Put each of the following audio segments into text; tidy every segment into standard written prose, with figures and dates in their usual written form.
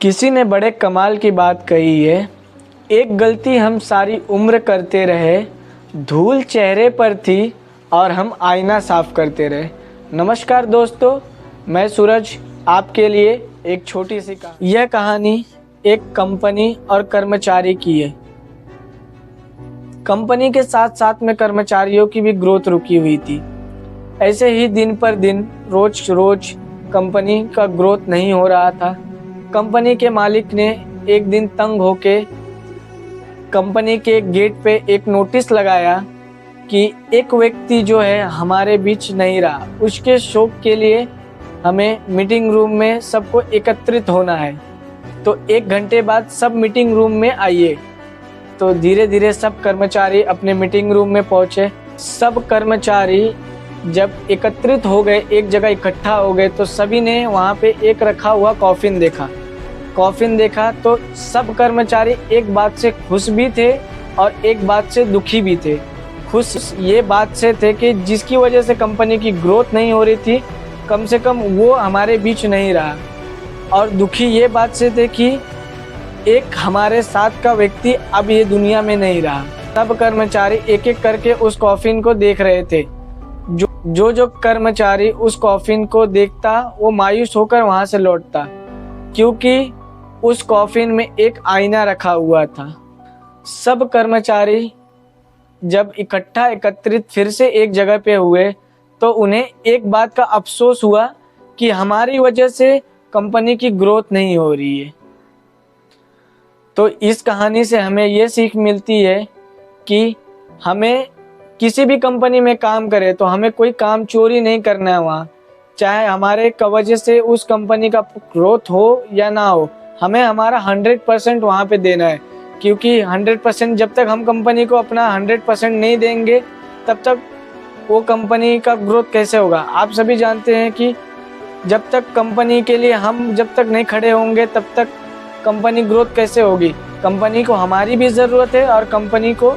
किसी ने बड़े कमाल की बात कही है, एक गलती हम सारी उम्र करते रहे, धूल चेहरे पर थी और हम आईना साफ करते रहे। नमस्कार दोस्तों, मैं सूरज आपके लिए एक छोटी सी कहानी। यह कहानी एक कंपनी और कर्मचारी की है। कंपनी के साथ साथ में कर्मचारियों की भी ग्रोथ रुकी हुई थी। ऐसे ही दिन पर दिन रोज कंपनी का ग्रोथ नहीं हो रहा था। कंपनी के मालिक ने एक दिन तंग होके कंपनी के गेट पे एक नोटिस लगाया कि एक व्यक्ति जो है हमारे बीच नहीं रहा। उसके शोक के लिए हमें मीटिंग रूम में सबको एकत्रित होना है, तो 1 घंटे बाद सब मीटिंग रूम में आइए। तो धीरे धीरे सब कर्मचारी अपने मीटिंग रूम में पहुंचे। सब कर्मचारी जब एकत्रित हो गए, एक जगह इकट्ठा हो गए, तो सभी ने वहाँ पे एक रखा हुआ कॉफिन देखा तो सब कर्मचारी एक बात से खुश भी थे और एक बात से दुखी भी थे। खुश ये बात से थे कि जिसकी वजह से कंपनी की ग्रोथ नहीं हो रही थी, कम से कम वो हमारे बीच नहीं रहा, और दुखी ये बात से थे कि एक हमारे साथ का व्यक्ति अब ये दुनिया में नहीं रहा। सब कर्मचारी एक एक करके उस कॉफिन को देख रहे थे। जो कर्मचारी उस कॉफिन को देखता वो मायूस होकर वहां से लौटता, क्योंकि उस कॉफिन में एक आईना रखा हुआ था। सब कर्मचारी जब एकत्रित फिर से एक जगह पे हुए तो उन्हें एक बात का अफसोस हुआ कि हमारी वजह से कंपनी की ग्रोथ नहीं हो रही है। तो इस कहानी से हमें ये सीख मिलती है कि हमें किसी भी कंपनी में काम करें तो हमें कोई काम चोरी नहीं करना है। वहाँ चाहे हमारे वजह से उस कंपनी का ग्रोथ हो या ना हो, हमें हमारा 100% वहाँ पे देना है, क्योंकि 100% जब तक हम कंपनी को अपना 100% नहीं देंगे तब तक वो कंपनी का ग्रोथ कैसे होगा। आप सभी जानते हैं कि जब तक कंपनी के लिए हम जब तक नहीं खड़े होंगे तब तक कंपनी ग्रोथ कैसे होगी। कंपनी को हमारी भी ज़रूरत है और कंपनी को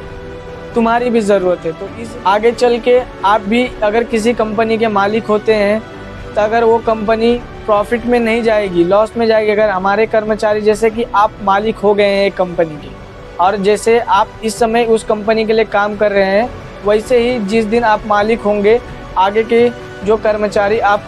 तुम्हारी भी ज़रूरत है। तो इस आगे चल के आप भी अगर किसी कंपनी के मालिक होते हैं तो अगर वो कंपनी प्रॉफिट में नहीं जाएगी, लॉस में जाएगी। अगर हमारे कर्मचारी जैसे कि आप मालिक हो गए हैं एक कंपनी के, और जैसे आप इस समय उस कंपनी के लिए काम कर रहे हैं, वैसे ही जिस दिन आप मालिक होंगे, आगे के जो कर्मचारी आप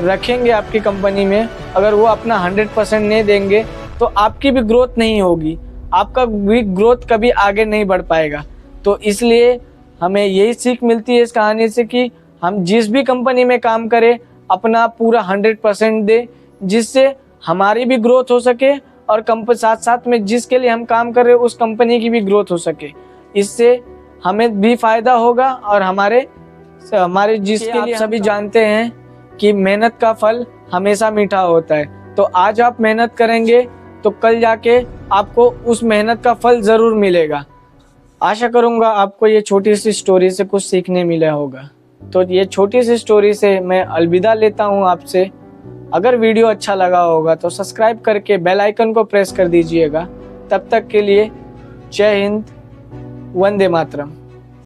रखेंगे आपकी कंपनी में, अगर वो अपना 100% नहीं देंगे तो आपकी भी ग्रोथ नहीं होगी, आपका भी ग्रोथ कभी आगे नहीं बढ़ पाएगा। तो इसलिए हमें यही सीख मिलती है इस कहानी से कि हम जिस भी कंपनी में काम करें अपना पूरा 100% दे, जिससे हमारी भी ग्रोथ हो सके और साथ साथ में जिसके लिए हम काम कर रहे हैं उस कंपनी की भी ग्रोथ हो सके। इससे हमें भी फायदा होगा और हमारे जिसके लिए सभी जानते हैं कि मेहनत का फल हमेशा मीठा होता है। तो आज आप मेहनत करेंगे तो कल जाके आपको उस मेहनत का फल ज़रूर मिलेगा। आशा करूँगा आपको ये छोटी सी स्टोरी से कुछ सीखने मिला होगा। तो ये छोटी सी स्टोरी से मैं अलविदा लेता हूँ आपसे। अगर वीडियो अच्छा लगा होगा तो सब्सक्राइब करके बेल आइकन को प्रेस कर दीजिएगा। तब तक के लिए जय हिंद, वंदे मातरम।